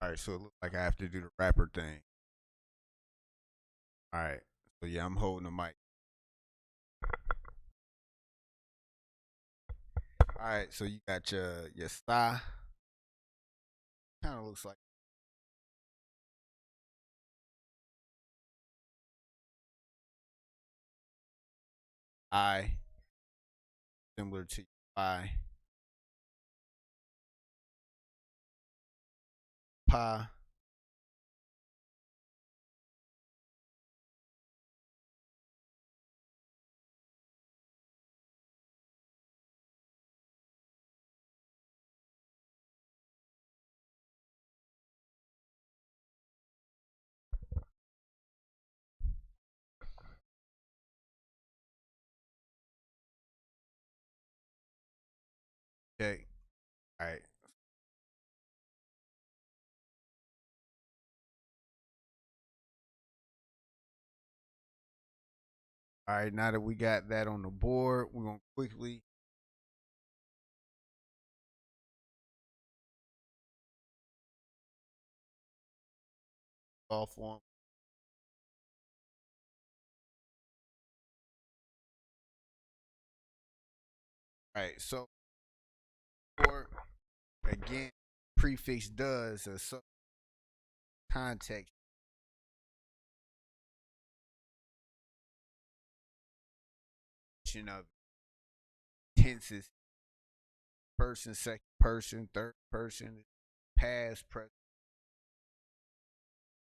All right, so it looks like I have to do the rapper thing. All right, so yeah, I'm holding the mic. All right, so you got your thigh. Kind of looks like I, similar to your I, pa. Okay. All right. All right. Now that we got that on the board, we're gonna quickly off on. All right. So for again, prefix does a context of tenses, person, second person, third person, past, present,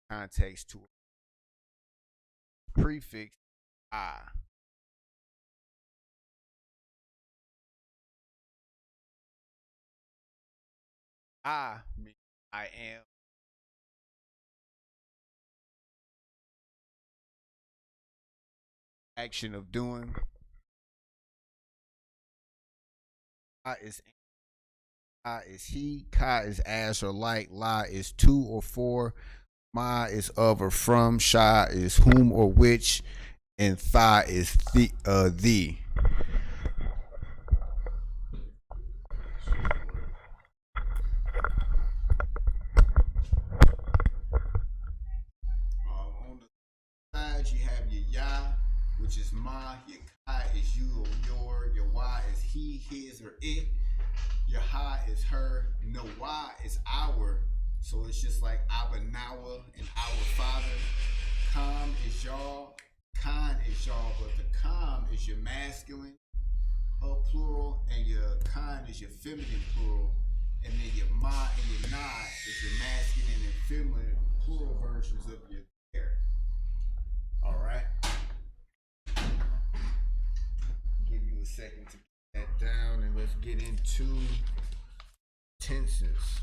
context to a prefix I. I mean I am action of doing. I is he, ka is as or like, la is to or for, ma is of or from, sha is whom or which, and tha is the. On the side, you have your ya, which is ma, your ka is you or your wa is he, his, or it, your ha is her, no wa is our. So it's just like Abanawa and our father. Kam is y'all, Khan is y'all, but the kam is your masculine plural, and your Khan is your feminine plural, and then your ma and your na is your masculine and feminine plural versions of your there. All right. Give you a second to get that down, and let's get into tenses.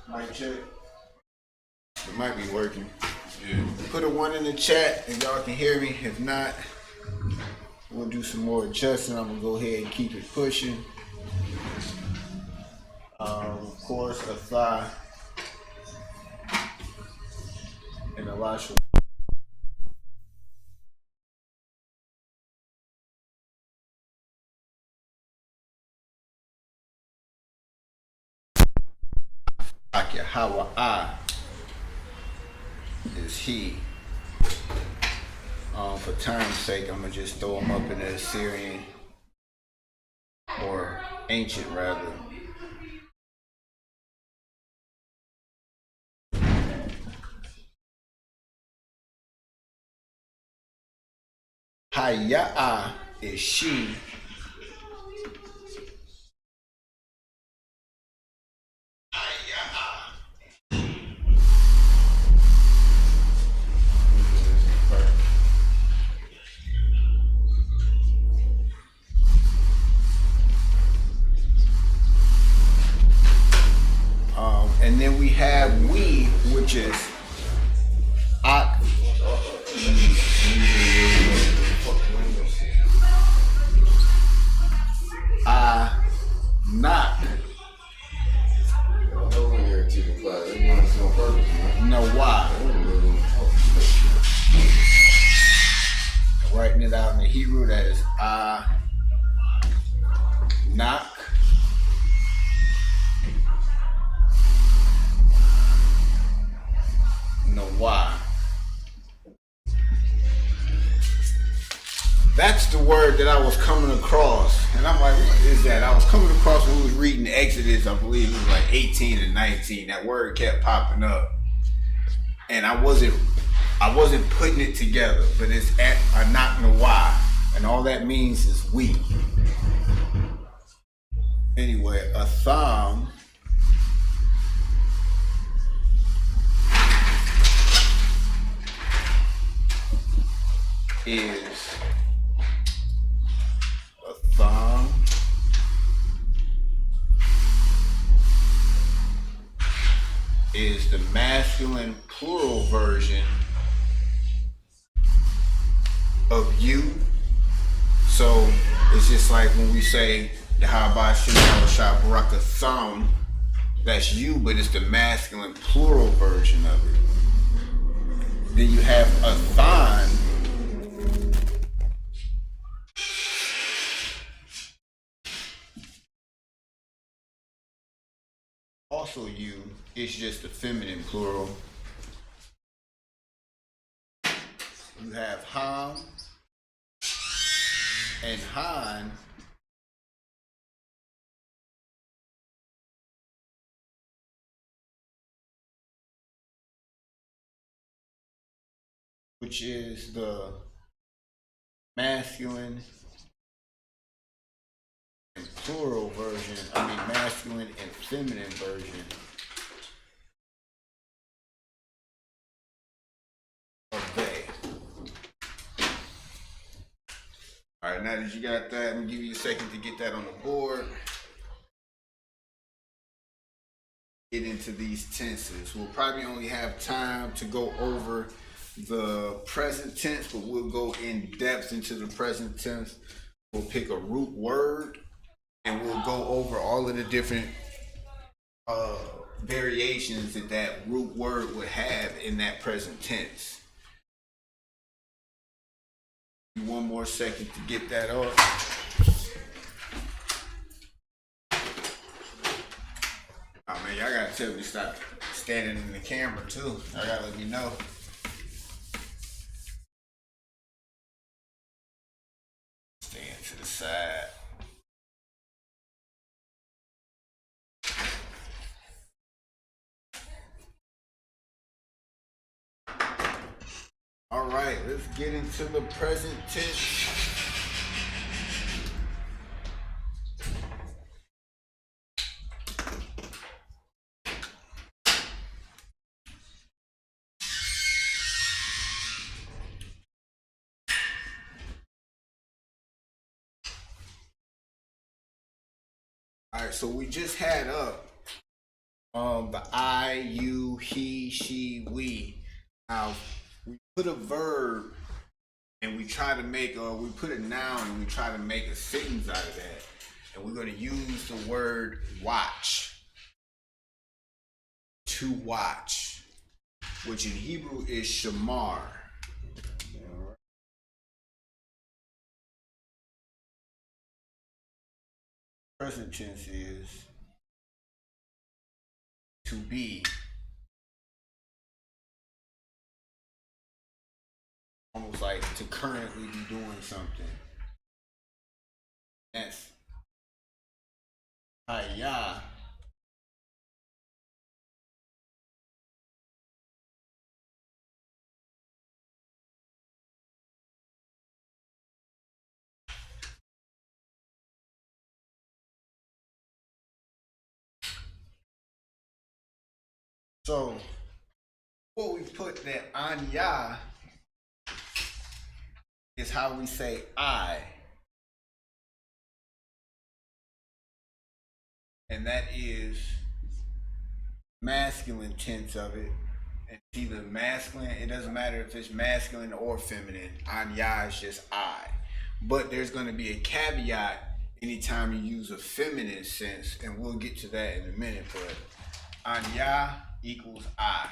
Mic check. It might be working. Yeah. Put a 1 in the chat if y'all can hear me. If not, we'll do some more adjusting. I'm gonna go ahead and keep it pushing. Of course, a thigh and a Lashawan. Hawa is he. For time's sake, I'm gonna just throw them up in the Assyrian or ancient rather. Haya'a is she. And then we have we, which is Ak. Not. No, why? Writing it out in the Hebrew, that is knock. No, why? That's the word that I was coming across. And I'm like, what is that? I was coming across when we was reading Exodus, I believe it was like 18 and 19. That word kept popping up. And I wasn't putting it together, but it's not no why. And all that means is we. Anyway, a thumb is the masculine plural version of you. So it's just like when we say Baraka thumb, that's you, but it's the masculine plural version of it. Then you have a thon, also you, it's just the feminine plural. You have Ham and Han, which is the masculine and plural version, masculine and feminine version of they. All right, now that you got that, I'm gonna give you a second to get that on the board. Get into these tenses. We'll probably only have time to go over the present tense, but we'll go in depth into the present tense. We'll pick a root word and we'll go over all of the different variations that root word would have in that present tense. One more second to get that up. Oh man, y'all gotta tell me to stop standing in the camera too. Y'all gotta let me know. Stand to the side. All right, let's get into the present tense. All right, so we just had up The I, you, he, she, we. Now, we put a verb and we try to make, or we put a noun and we try to make a sentence out of that. And we're going to use the word watch. To watch, which in Hebrew is shamar. Present tense is to be. Almost like to currently be doing something. That's Hayah. So, what we put that anya is how we say I. And that is masculine tense of it. And it's either masculine, it doesn't matter if it's masculine or feminine. Anya is just I. But there's going to be a caveat anytime you use a feminine sense, and we'll get to that in a minute. But Anya equals I.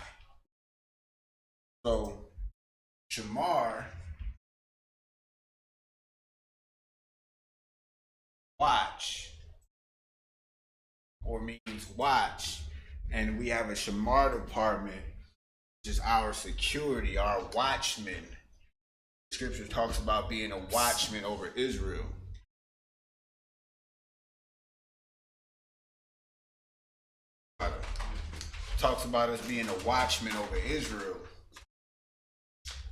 So Shamar, watch, or means watch, and we have a Shamar department, which is our security, our watchman. Scripture talks about being a watchman over Israel. Talks about us being a watchman over Israel.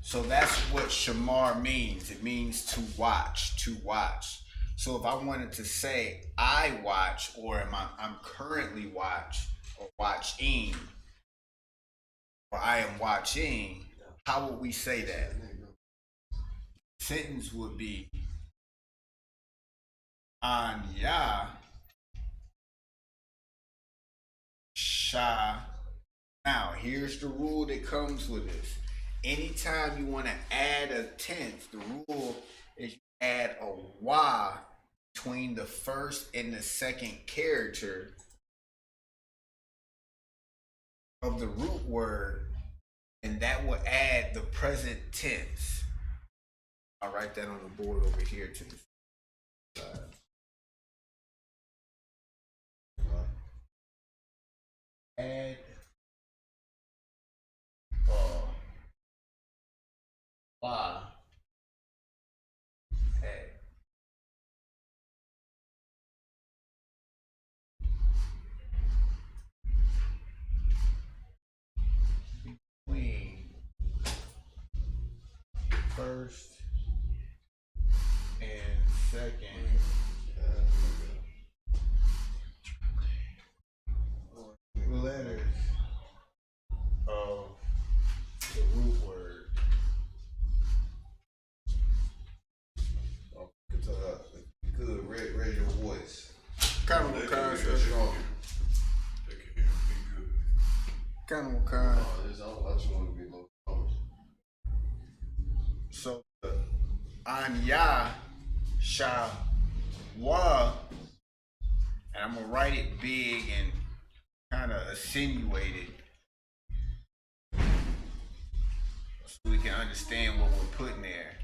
So that's what shamar means. It means to watch, to watch. So if I wanted to say I watch, or I'm currently watch, or watching, or I am watching, how would we say that? Sentence would be Anya Sha. Now, here's the rule that comes with this. Anytime you want to add a tense, the rule is you add a Y between the first and the second character of the root word, and that will add the present tense. I'll write that on the board over here to the side. Add Y. Between first and second letters of the root word. Good, raise your voice. Kind of what kind of kind of kind. I just want to be low. So Anya Sha Wa, and I'm gonna write it big and kind of insinuate it so we can understand what we're putting there.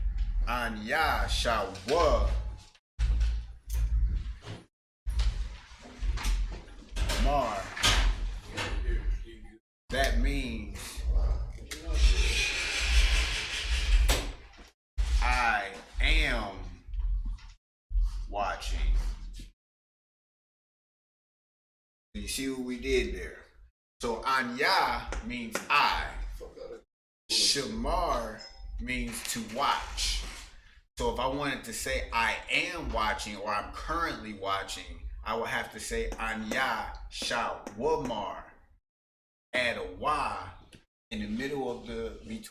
Anya Sha Wa Mar. That means I am watching. You see what we did there? So Anya means I. Shamar means to watch. So if I wanted to say I am watching or I'm currently watching, I would have to say Anya Shawamar. Add a Y in the middle of the between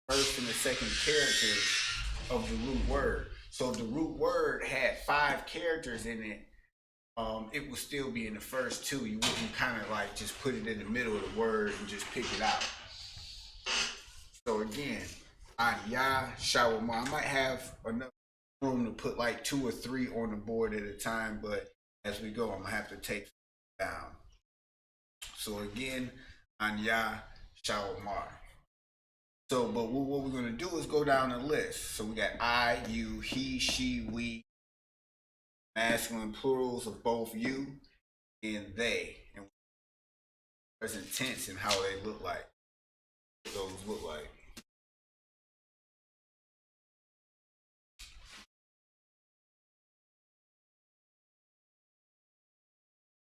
first and the second characters of the root word. So if the root word had 5 characters in it, it will still be in the first two. You wouldn't kind of like just put it in the middle of the word and just pick it out. So again, ya shawama. I might have enough room to put like 2 or 3 on the board at a time, but as we go, I'm gonna have to take down. So again, ya shawama. So, but what we're gonna do is go down the list. So we got I, you, he, she, we, masculine plurals of both you and they, and present tense and how they look like. What those look like.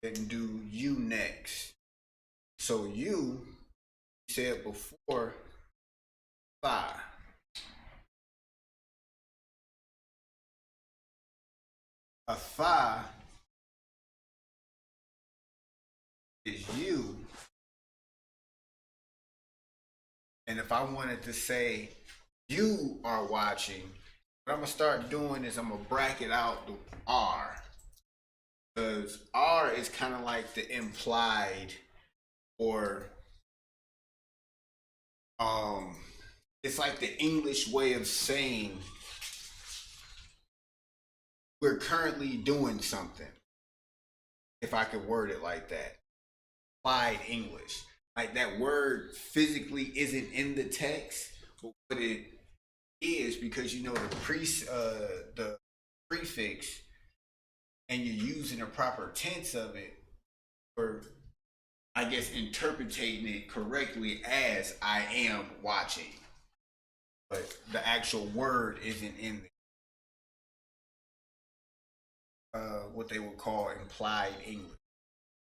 And do you next. So you said before thigh. A thigh is you. And if I wanted to say you are watching, what I'm gonna start doing is I'm gonna bracket out the R. Because R is kind of like the implied, or it's like the English way of saying we're currently doing something. If I could word it like that. Applied English. Like that word physically isn't in the text, but what it is, because you know the prefix and you're using the proper tense of it, or I guess interpreting it correctly as I am watching. But the actual word isn't in what they would call implied English.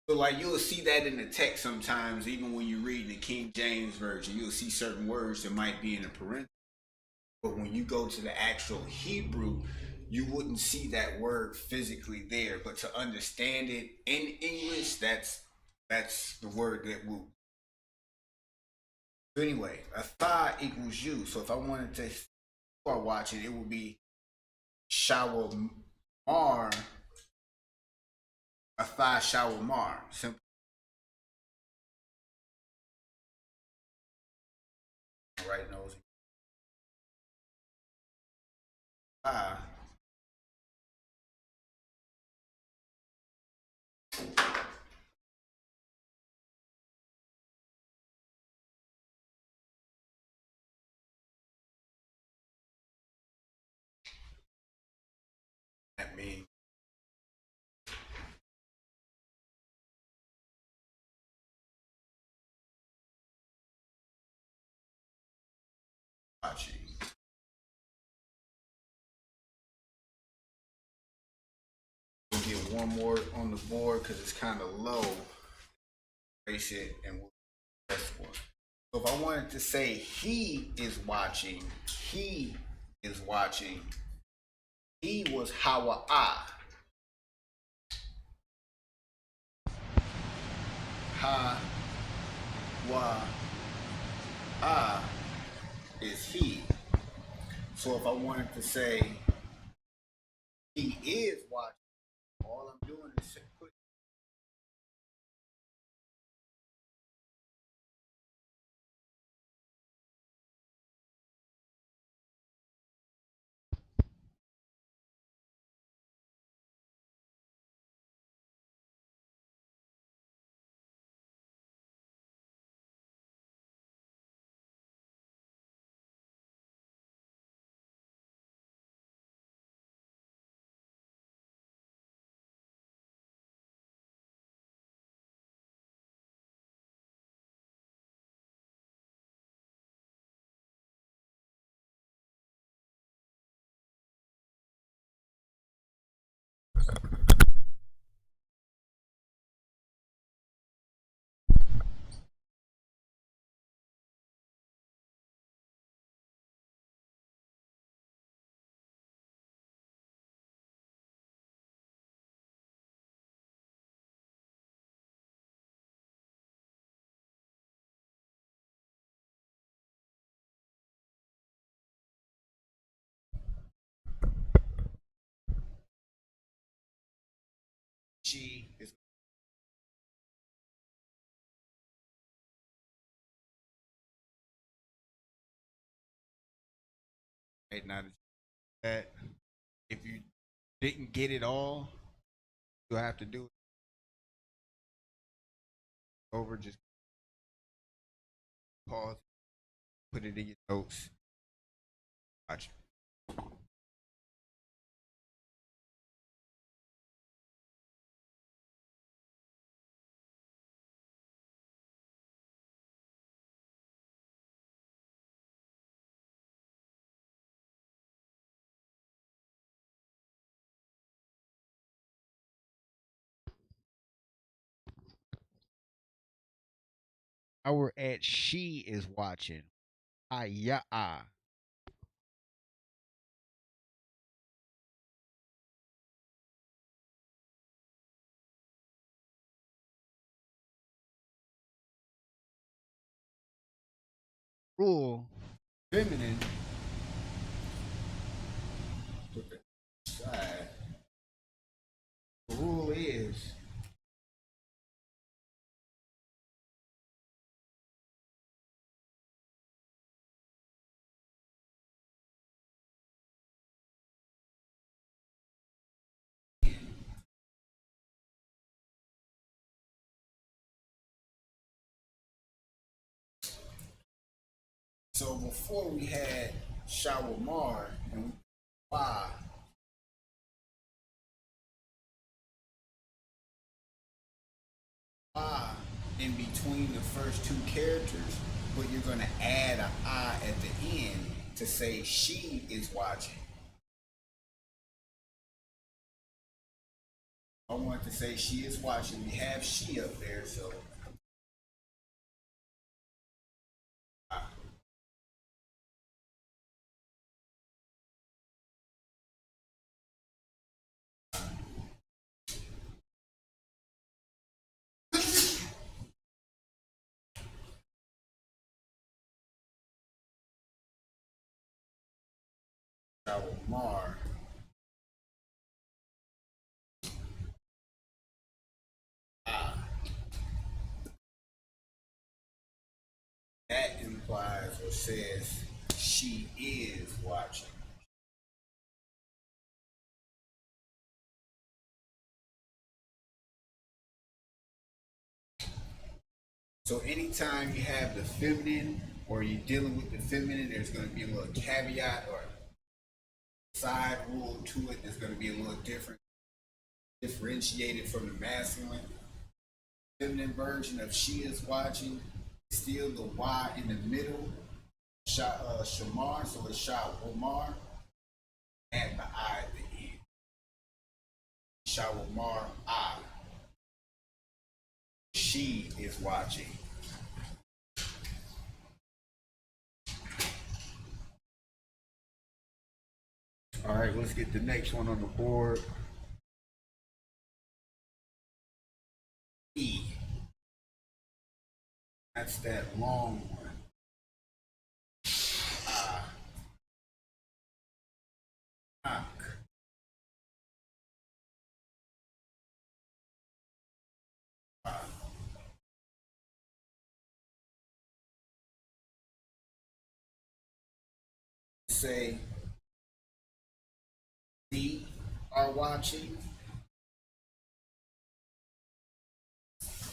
So like you'll see that in the text sometimes, even when you read the King James version, you'll see certain words that might be in a parenthesis. But when you go to the actual Hebrew, you wouldn't see that word physically there. But to understand it in English, that's the word that will. So anyway, a thigh equals you. So if I wanted to start watching, it would be shower mar, a thigh shower mar. Simple. Right nose. That means watching. We'll get one more on the board because it's kind of low. Erase it and we'll press one. So if I wanted to say he is watching, he is watching. He was how ha wa is he. So if I wanted to say he is watching, all I'm doing is put she is. Right now, that if you didn't get it all, you'll have to do it over. Just pause, put it in your notes, watch it. Now we're at she is watching. Ah, yeah, ah. Rule feminine with the side. The rule is so before we had Shawamar and why I in between the first two characters, but you're going to add an I at the end to say she is watching. I want to say she is watching. We have she up there, so Shawamar. That implies or says she is watching. So anytime you have the feminine or you're dealing with the feminine, there's going to be a little caveat or side rule to it. There's going to be a little different, differentiated from the masculine. Feminine version of she is watching, still the Y in the middle, Shamar, so it's Shawamar, and the I at the end. Shawamar, I. She is watching. All right, let's get the next one on the board. E. That's that long one. Knock. Say we are watching.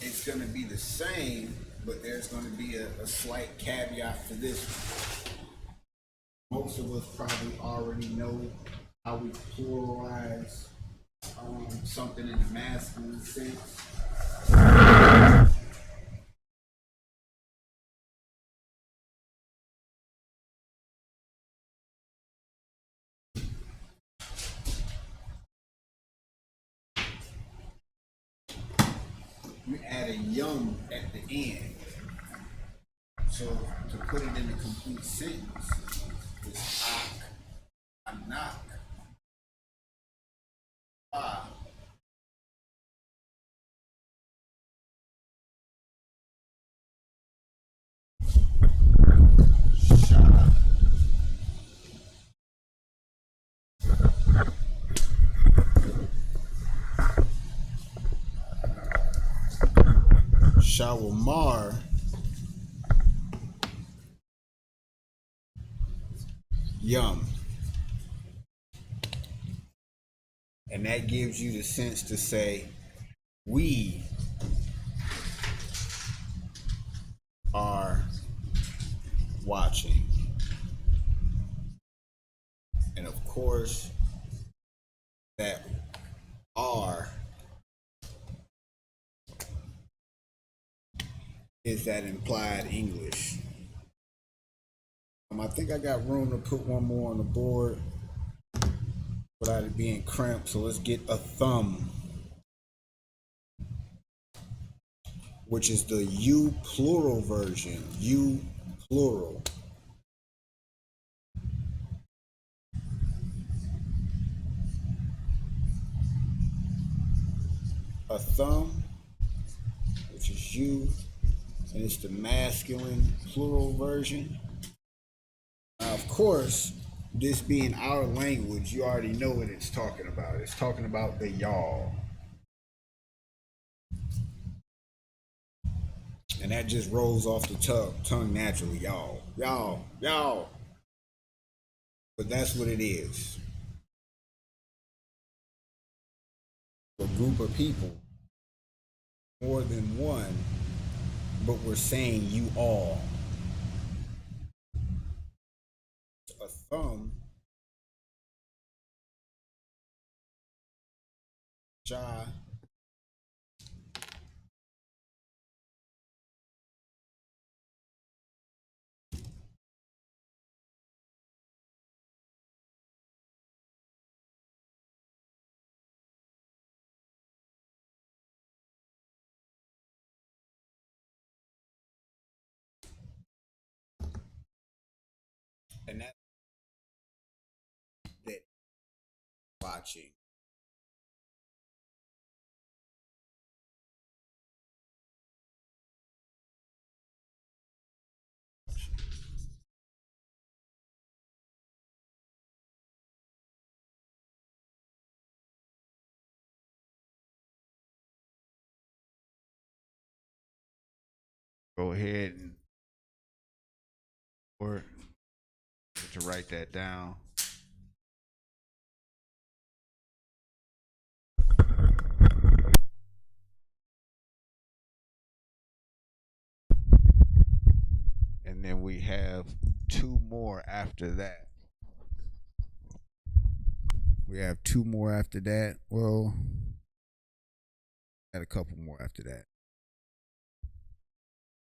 It's going to be the same, but there's going to be a slight caveat for this one. Most of us probably already know how we pluralize something in the masculine sense. You add a young at the end. So to put it in a complete sentence, it's ak, anak, ba, sha. Shawamar Yum. And that gives you the sense to say, we are watching. And of course, that are is that implied English. I think I got room to put one more on the board without it being cramped. So let's get a thumb, which is the U plural version. U plural. A thumb, which is you, and it's the masculine plural version. Now, of course, this being our language, you already know what it's talking about. It's talking about the y'all. And that just rolls off the tongue naturally, y'all. Y'all, y'all. But that's what it is. A group of people, more than one, but we're saying you all. A thumb, jaw, and that's that watching. Go ahead and or to write that down. And then we have two more after that. We have two more after that. Well, got a couple more after that.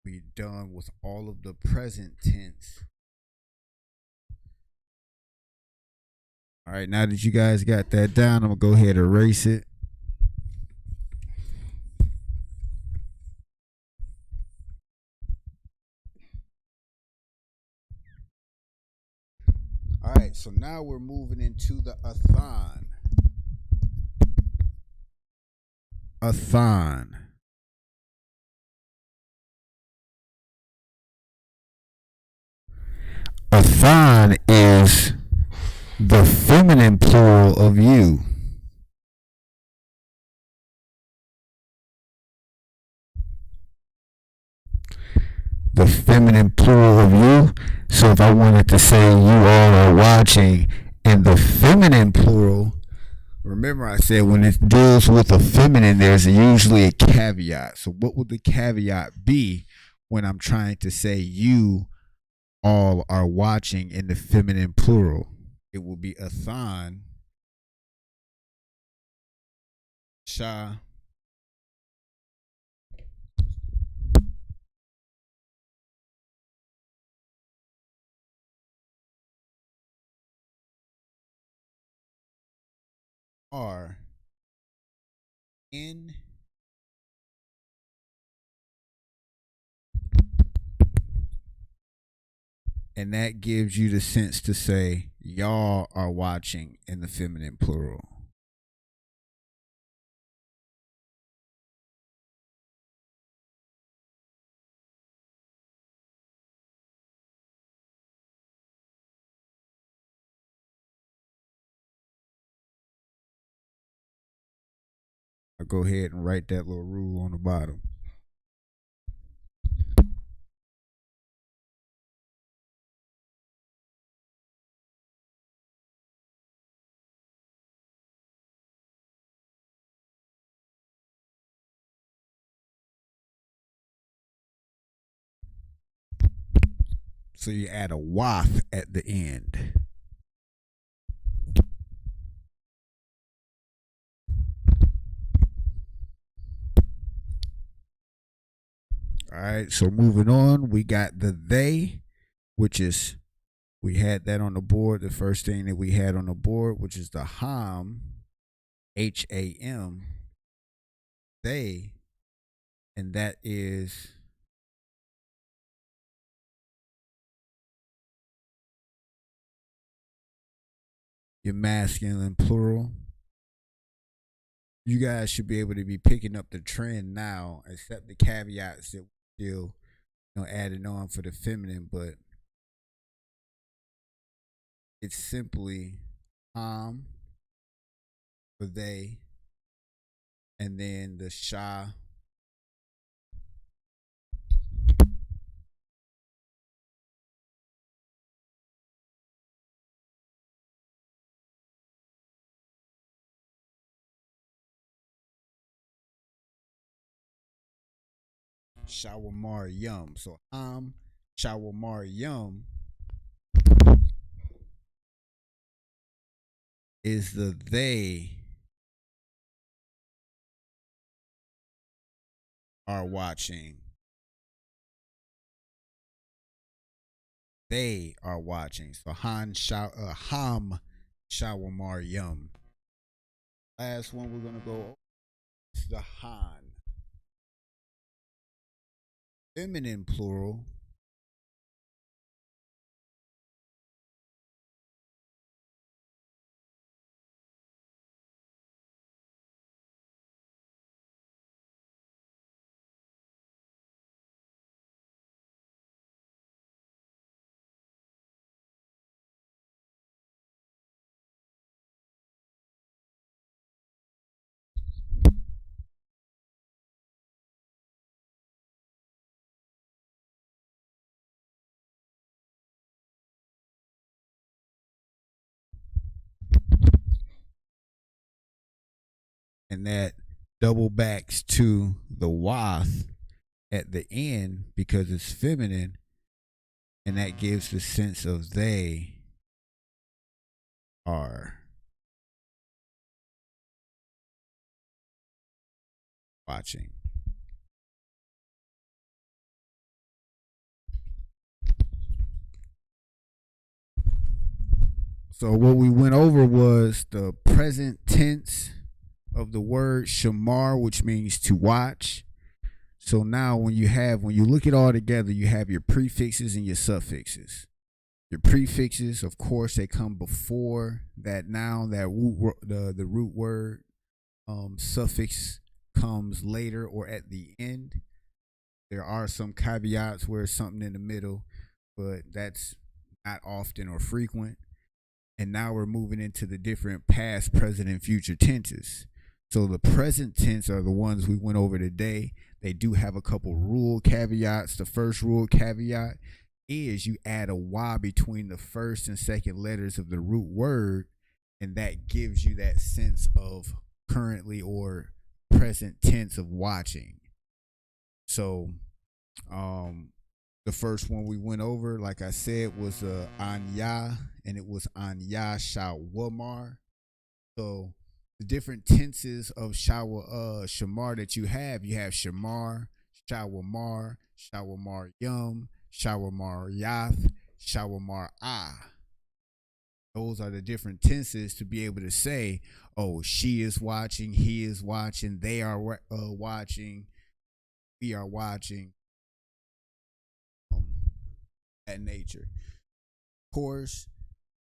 We're done with all of the present tense. All right, now that you guys got that down, I'm gonna go ahead and erase it. All right, so now we're moving into the athon. Athon. Athon is the feminine plural of you. The feminine plural of you. So if I wanted to say you all are watching in the feminine plural, remember I said when it deals with a feminine, there's usually a caveat. So what would the caveat be when I'm trying to say you all are watching in the feminine plural? It will be athon, sha, are, in, and that gives you the sense to say y'all are watching in the feminine plural. I'll go ahead and write that little rule on the bottom. So you add a wath at the end. All right, so moving on, we got the they, which is, we had that on the board. The first thing that we had on the board, which is the ham, HAM, they, and that is your masculine plural. You guys should be able to be picking up the trend now, except the caveats that we still, adding on for the feminine, but it's simply for they, and then the sha, shawamar yum. So shawamar yum is the they are watching. They are watching. So ham shawamar yum. Last one we're gonna go is the han. Feminine plural. And that double backs to the wath at the end because it's feminine, and that gives the sense of they are watching. So what we went over was the present tense of the word shamar, which means to watch. So now when you look at all together, you have your prefixes and your suffixes. Your prefixes, of course, they come before that noun, that the root word. Suffix comes later or at the end. There are some caveats where it's something in the middle, but that's not often or frequent. And now we're moving into the different past, present, and future tenses. So the present tense are the ones we went over today. They do have a couple rule caveats. The first rule caveat is you add a Y between the first and second letters of the root word, and that gives you that sense of currently or present tense of watching. So the first one we went over, like I said, was Anya, and it was Anya Shawamar. So the different tenses of Shamar that you have Shamar, Shawamar, Shawamar Yum, Shawamar Yath, Shawamar Ah. Those are the different tenses to be able to say, oh, she is watching, he is watching, they are watching, we are watching, that nature. Of course,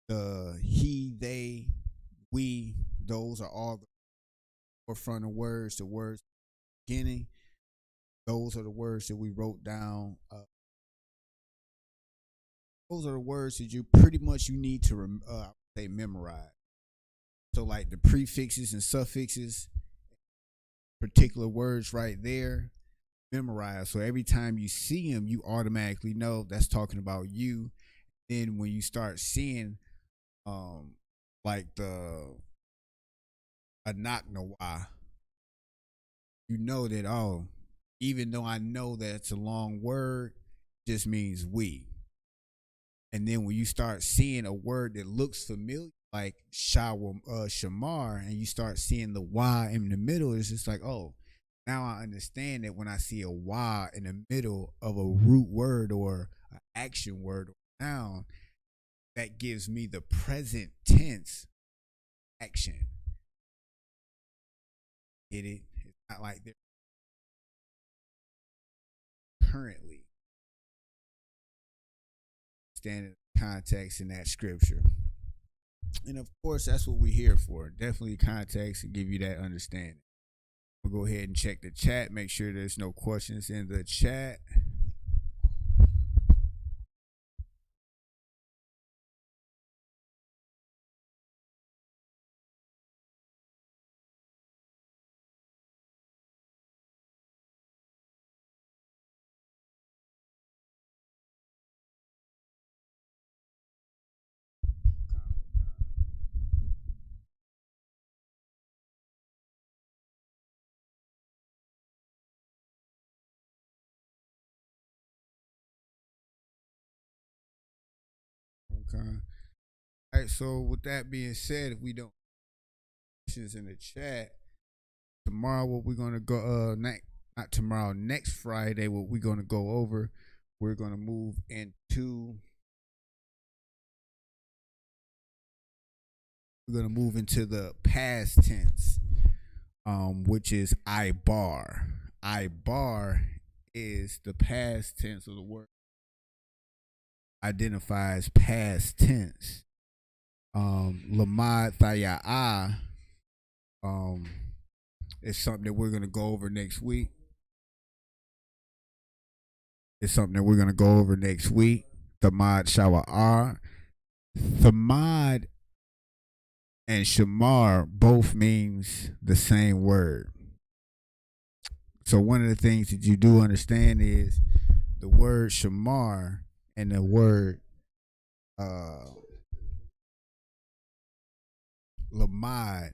the he, they, we, those are all the forefront of words, the words beginning. Those are the words that we wrote down. Those are the words that you pretty much you need to say memorize. So like the prefixes and suffixes, particular words right there, memorize. So every time you see them, you automatically know that's talking about you. Then when you start seeing like the anaknawa, you know that, oh, even though I know that it's a long word, it just means we. And then when you start seeing a word that looks familiar, like shamar, and you start seeing the Y in the middle, it's just like, oh, now I understand that when I see a Y in the middle of a root word or an action word or noun, that gives me the present tense action. Get it? It's not like they're currently standing in context in that scripture. And of course, that's what we're here for. Definitely context and give you that understanding. We'll go ahead and check the chat. Make sure there's no questions in the chat. Okay. All right. So with that being said, if we don't questions in the chat, tomorrow what we're gonna go not tomorrow, next Friday, what we're gonna go over, we're gonna move into the past tense, which is I bar. I bar is the past tense of the word. Identifies past tense. Lamad Thaya'a is something that we're gonna go over next week. Thamad Shawa'ar. Thamad and Shamar both means the same word. So one of the things that you do understand is the word Shamar and the word Lamad,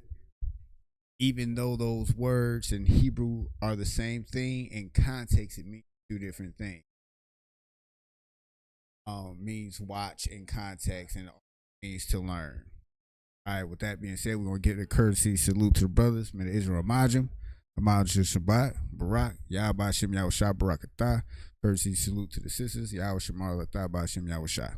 even though those words in Hebrew are the same thing, in context it means two different things. Means watch in context and means to learn. All right, with that being said, we're going to give a courtesy salute to the brothers. May the Israel Majim, Amaj Shabbat, Barak, Yahba Shem Yahushua Barakatah. Courtesy salute to the sisters, Yahweh Shamar Latah Bashem Yahushua.